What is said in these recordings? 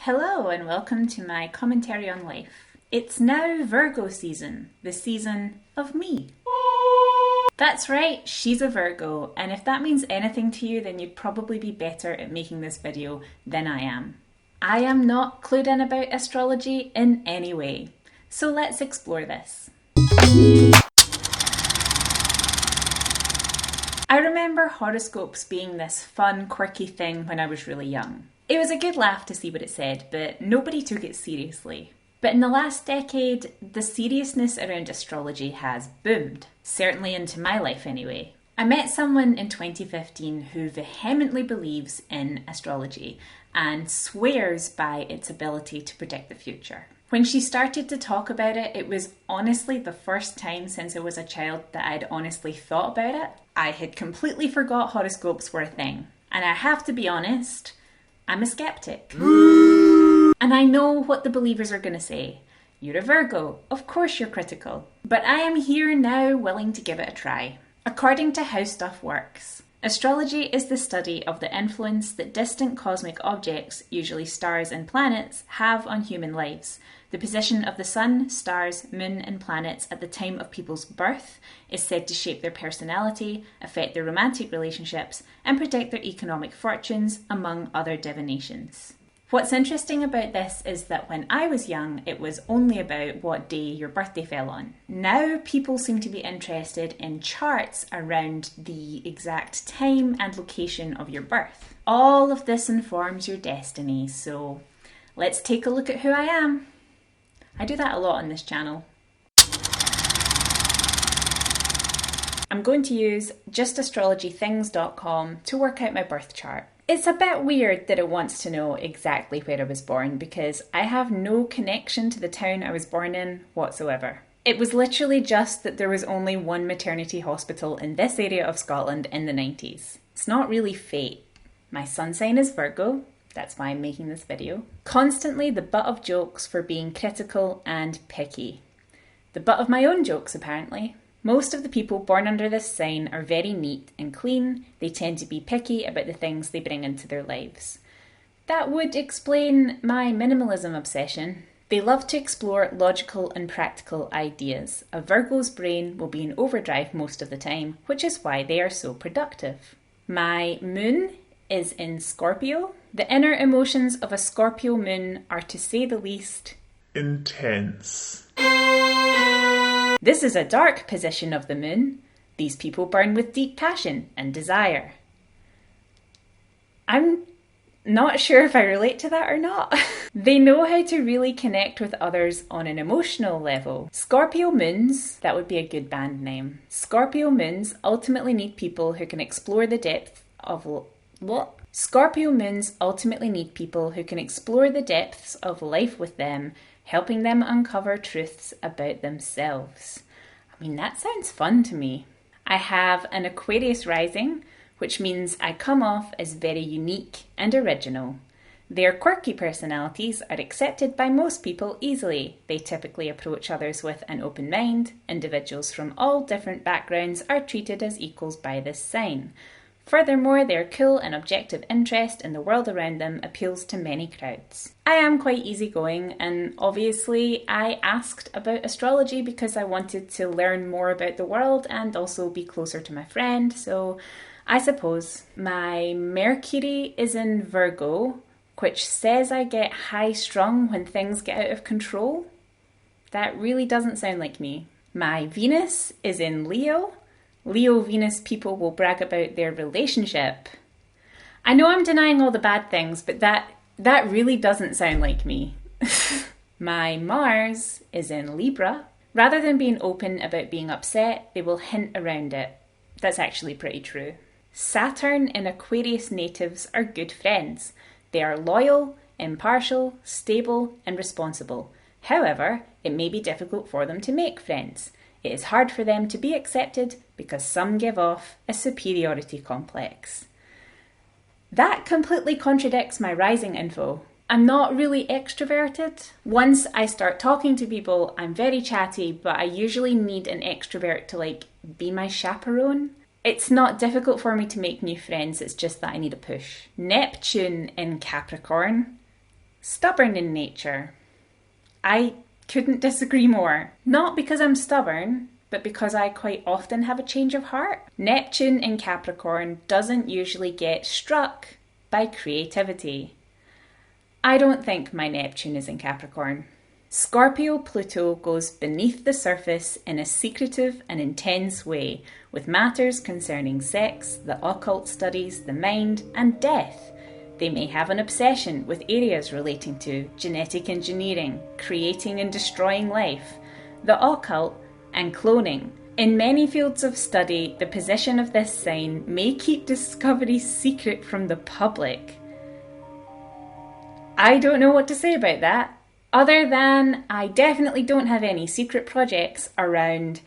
Hello and welcome to my commentary on life. It's now Virgo season, the season of me. That's right, she's a Virgo, and if that means anything to you, then you'd probably be better at making this video than I am. I am not clued in about astrology in any way, so let's explore this. I remember horoscopes being this fun, quirky thing when I was really young. It was a good laugh to see what it said, but nobody took it seriously. But in the last decade, the seriousness around astrology has boomed. Certainly into my life anyway. I met someone in 2015 who vehemently believes in astrology and swears by its ability to predict the future. When she started to talk about it, it was honestly the first time since I was a child that I'd honestly thought about it. I had completely forgot horoscopes were a thing. And I have to be honest, I'm a skeptic. And I know what the believers are going to say. You're a Virgo, of course you're critical. But I am here now willing to give it a try. According to How Stuff Works, astrology is the study of the influence that distant cosmic objects, usually stars and planets, have on human lives. The position of the sun, stars, moon and planets at the time of people's birth is said to shape their personality, affect their romantic relationships, and predict their economic fortunes, among other divinations. What's interesting about this is that when I was young, it was only about what day your birthday fell on. Now people seem to be interested in charts around the exact time and location of your birth. All of this informs your destiny, so let's take a look at who I am. I do that a lot on this channel. I'm going to use justastrologythings.com to work out my birth chart. It's a bit weird that it wants to know exactly where I was born because I have no connection to the town I was born in whatsoever. It was literally just that there was only one maternity hospital in this area of Scotland in the 90s. It's not really fate. My sun sign is Virgo. That's why I'm making this video. Constantly the butt of jokes for being critical and picky. The butt of my own jokes, apparently. Most of the people born under this sign are very neat and clean. They tend to be picky about the things they bring into their lives. That would explain my minimalism obsession. They love to explore logical and practical ideas. A Virgo's brain will be in overdrive most of the time, which is why they are so productive. My moon is in Scorpio. The inner emotions of a Scorpio moon are, to say the least, intense. This is a dark position of the moon. These people burn with deep passion and desire. I'm not sure if I relate to that or not. They know how to really connect with others on an emotional level. Scorpio moons, that would be a good band name. Scorpio moons ultimately need people who can explore the depth of Scorpio moons ultimately need people who can explore the depths of life with them, helping them uncover truths about themselves. I mean, that sounds fun to me. I have an Aquarius rising, which means I come off as very unique and original. Their quirky personalities are accepted by most people easily. They typically approach others with an open mind. Individuals from all different backgrounds are treated as equals by this sign. Furthermore, their cool and objective interest in the world around them appeals to many crowds. I am quite easygoing, and obviously I asked about astrology because I wanted to learn more about the world and also be closer to my friend, so I suppose my Mercury is in Virgo, which says I get high-strung when things get out of control. That really doesn't sound like me. My Venus is in Leo. Leo-Venus people will brag about their relationship. I know I'm denying all the bad things, but that really doesn't sound like me. My Mars is in Libra. Rather than being open about being upset, they will hint around it. That's actually pretty true. Saturn and Aquarius natives are good friends. They are loyal, impartial, stable, and responsible. However, it may be difficult for them to make friends. It is hard for them to be accepted because some give off a superiority complex. That completely contradicts my rising info. I'm not really extroverted. Once I start talking to people, I'm very chatty, but I usually need an extrovert to be my chaperone. It's not difficult for me to make new friends, it's just that I need a push. Neptune in Capricorn. Stubborn in nature. I couldn't disagree more. Not because I'm stubborn, but because I quite often have a change of heart. Neptune in Capricorn doesn't usually get struck by creativity. I don't think my Neptune is in Capricorn. Scorpio Pluto goes beneath the surface in a secretive and intense way with matters concerning sex, the occult studies, the mind, and death. They may have an obsession with areas relating to genetic engineering, creating and destroying life, the occult, and cloning. In many fields of study, the position of this sign may keep discoveries secret from the public. I don't know what to say about that, other than I definitely don't have any secret projects around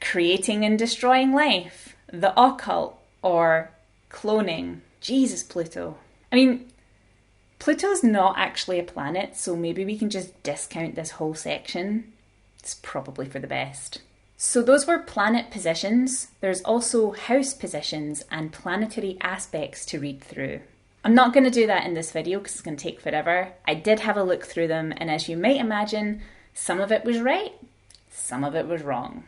creating and destroying life, the occult, or cloning. Jesus, Pluto. I mean, Pluto's not actually a planet, so maybe we can just discount this whole section. It's probably for the best. So those were planet positions. There's also house positions and planetary aspects to read through. I'm not going to do that in this video because it's going to take forever. I did have a look through them, and as you might imagine, some of it was right, some of it was wrong.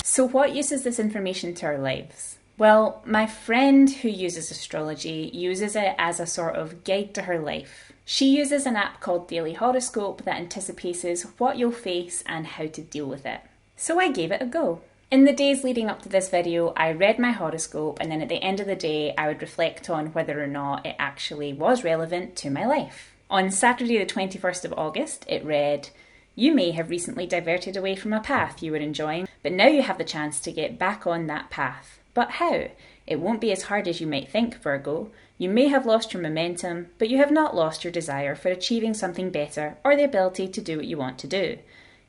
So what use is this information to our lives? Well, my friend who uses astrology uses it as a sort of guide to her life. She uses an app called Daily Horoscope that anticipates what you'll face and how to deal with it. So I gave it a go. In the days leading up to this video, I read my horoscope, and then at the end of the day, I would reflect on whether or not it actually was relevant to my life. On Saturday the 21st of August, it read, "You may have recently diverted away from a path you were enjoying, but now you have the chance to get back on that path. But how? It won't be as hard as you might think, Virgo. You may have lost your momentum, but you have not lost your desire for achieving something better or the ability to do what you want to do.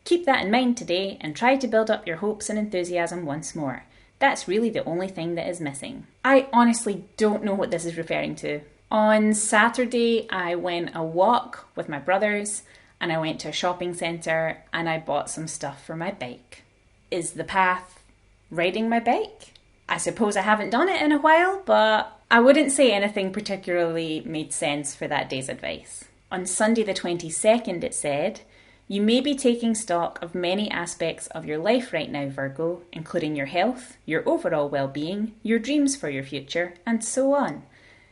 Keep that in mind today and try to build up your hopes and enthusiasm once more. That's really the only thing that is missing." I honestly don't know what this is referring to. On Saturday, I went a walk with my brothers and I went to a shopping centre and I bought some stuff for my bike. Is the path riding my bike? I suppose I haven't done it in a while, but I wouldn't say anything particularly made sense for that day's advice. On Sunday the 22nd, it said, "You may be taking stock of many aspects of your life right now, Virgo, including your health, your overall well-being, your dreams for your future, and so on.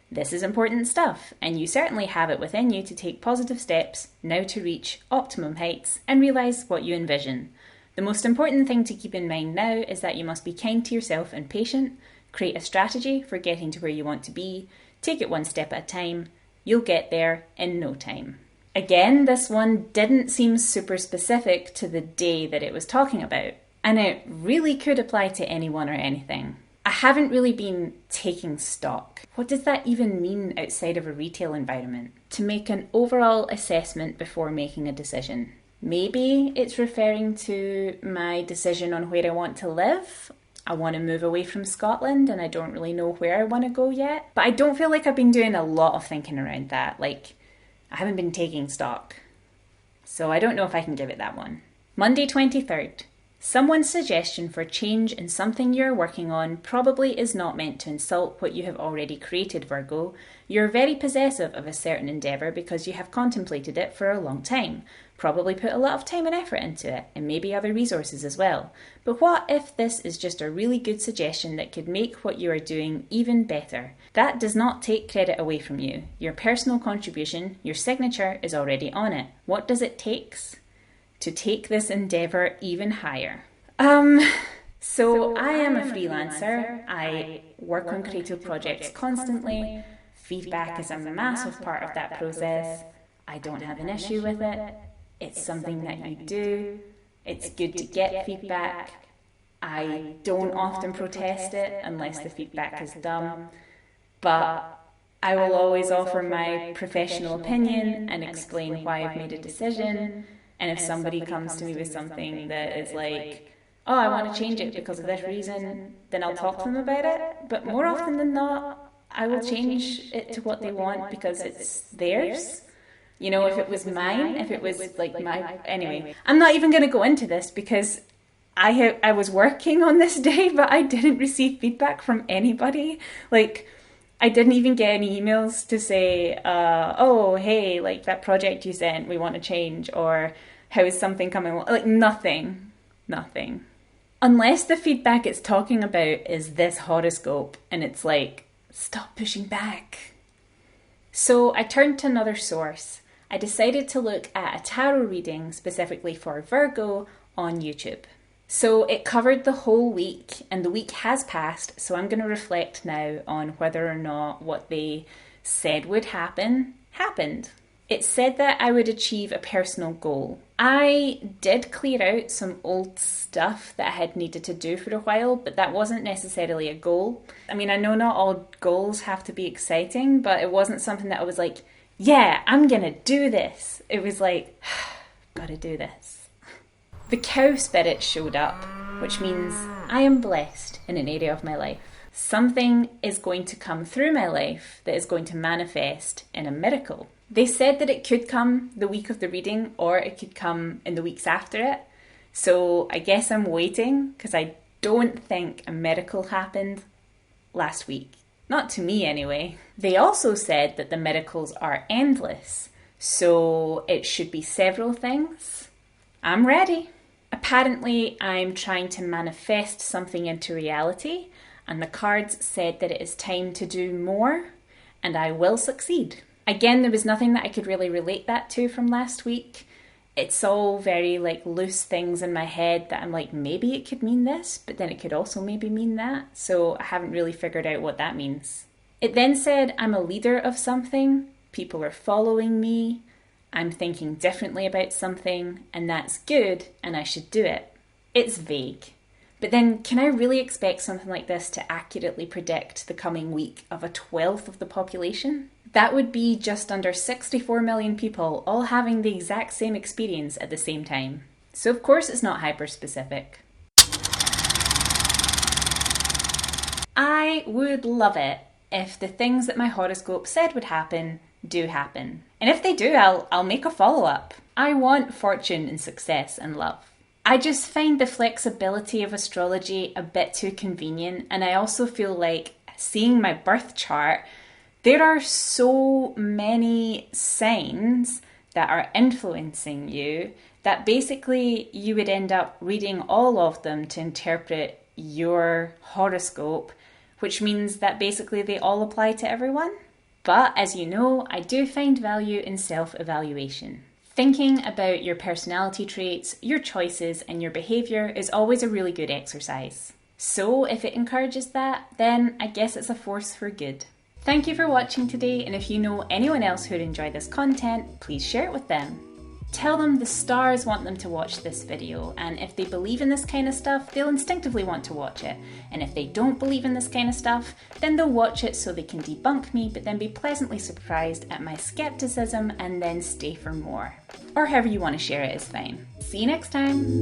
This is important stuff, and you certainly have it within you to take positive steps now to reach optimum heights and realise what you envision. The most important thing to keep in mind now is that you must be kind to yourself and patient, create a strategy for getting to where you want to be, take it one step at a time. You'll get there in no time." Again, this one didn't seem super specific to the day that it was talking about, and it really could apply to anyone or anything. I haven't really been taking stock. What does that even mean outside of a retail environment? To make an overall assessment before making a decision. Maybe it's referring to my decision on where I want to live. I want to move away from Scotland and I don't really know where I want to go yet. But I don't feel like I've been doing a lot of thinking around that. I haven't been taking stock. So I don't know if I can give it that one. Monday 23rd. Someone's suggestion for change in something you're working on probably is not meant to insult what you have already created, Virgo. You're very possessive of a certain endeavour because you have contemplated it for a long time, probably put a lot of time and effort into it, and maybe other resources as well. But what if this is just a really good suggestion that could make what you are doing even better? That does not take credit away from you. Your personal contribution, your signature is already on it. What does it take to take this endeavour even higher? So I am a freelancer. I work on creative projects constantly. Feedback is a massive part of that process. I don't have an issue with it. It's something that you do. It's good to get feedback. I don't often protest it unless the feedback is dumb. But I will always offer my professional opinion and explain why I've made a decision. And if somebody comes to me with something that is like, "Oh, I want to change it because of this reason," then I'll talk to them about it. But more often than not, I will change it to what they want because it's theirs. You know, if it was mine, if it was like my... Anyway, I'm not even going to go into this because I was working on this day, but I didn't receive feedback from anybody. I didn't even get any emails to say, oh, hey, like that project you sent, we want to change, or how is something coming along? Like nothing. Unless the feedback it's talking about is this horoscope and it's like, stop pushing back. So I turned to another source. I decided to look at a tarot reading specifically for Virgo on YouTube. So it covered the whole week, and the week has passed, so I'm going to reflect now on whether or not what they said would happen, happened. It said that I would achieve a personal goal. I did clear out some old stuff that I had needed to do for a while, but that wasn't necessarily a goal. I mean, I know not all goals have to be exciting, but it wasn't something that I was like, yeah, I'm going to do this. It was like, gotta do this. The cow spirit showed up, which means I am blessed in an area of my life. Something is going to come through my life that is going to manifest in a miracle. They said that it could come the week of the reading or it could come in the weeks after it. So I guess I'm waiting because I don't think a miracle happened last week. Not to me anyway. They also said that the miracles are endless. So it should be several things. I'm ready. Apparently, I'm trying to manifest something into reality, and the cards said that it is time to do more, and I will succeed. Again, there was nothing that I could really relate that to from last week. It's all very like loose things in my head that I'm like, maybe it could mean this, but then it could also maybe mean that. So I haven't really figured out what that means. It then said I'm a leader of something, people are following me, I'm thinking differently about something, and that's good, and I should do it. It's vague. But then, can I really expect something like this to accurately predict the coming week of a 1/12 of the population? That would be just under 64 million people all having the exact same experience at the same time. So of course it's not hyper-specific. I would love it if the things that my horoscope said would happen do happen. And if they do, I'll make a follow-up. I want fortune and success and love. I just find the flexibility of astrology a bit too convenient, and I also feel like seeing my birth chart, there are so many signs that are influencing you that basically you would end up reading all of them to interpret your horoscope, which means that basically they all apply to everyone. But as you know, I do find value in self-evaluation. Thinking about your personality traits, your choices, and your behaviour is always a really good exercise. So if it encourages that, then I guess it's a force for good. Thank you for watching today, and if you know anyone else who'd enjoy this content, please share it with them. Tell them the stars want them to watch this video, and if they believe in this kind of stuff, they'll instinctively want to watch it. And if they don't believe in this kind of stuff, then they'll watch it so they can debunk me, but then be pleasantly surprised at my skepticism and then stay for more. Or however you want to share it is fine. See you next time!